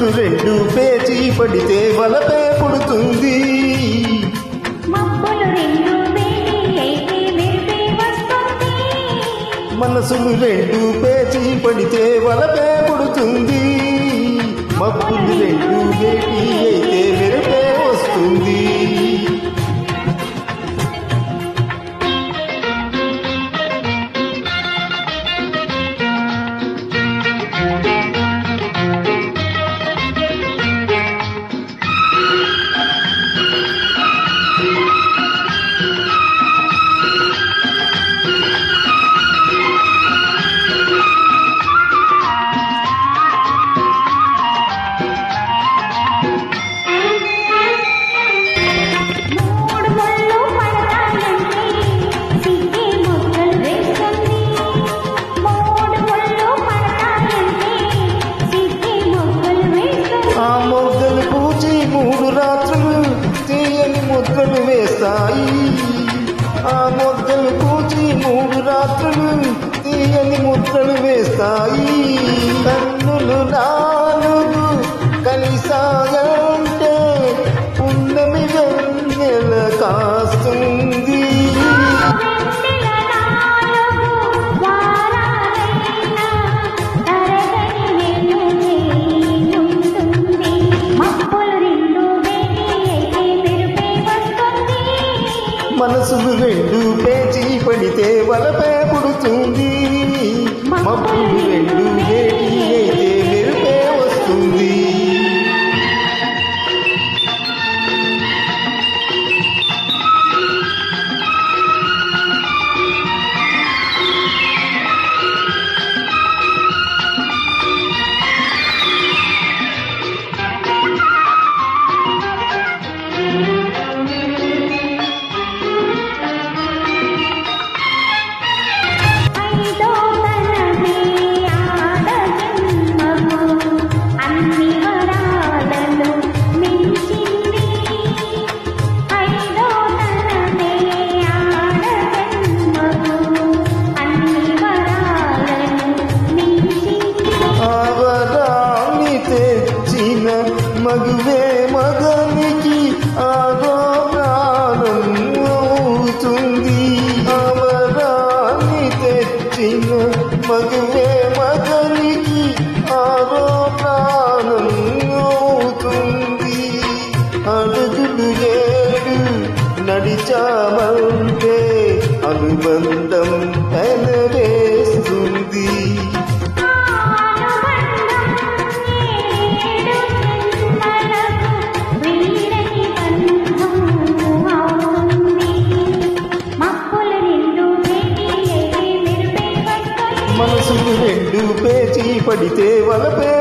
మనసులు రెండు పేచి పడితే వలపే పుడుతుంది. మనసులు రెండు పేచి పడితే వలపే పుడుతుంది. మబ్బులు రెండు వేటి అయితే మెరుపే వస్తుంది. ముద్రలు వేస్తాయి. ఆ మొగ్గలు పూచి 3 రాత్రులు తీయని ముద్రలు వేస్తాయి. కన్నులు 4 కలిసాయంటే పున్నమి వెన్నెల కాస్తుంది. మనసులు రెండు పేచి పడితే వలపే పుడుతుంది. మబ్బులు రెండు వేటి అయితే మెరుపే వస్తుంది. మగువే మగనికి ఆరో ప్రాణం అవుతుంది. అవరాన్ని తెచ్చిన మగువే మగనికి ఆరో ప్రాణం అవుతుంది. అడుగులు 7 నడిచామంటే అనుబంధం పెనవేస్తుంది. మనసులు రెండు పేచి పడితే వలపే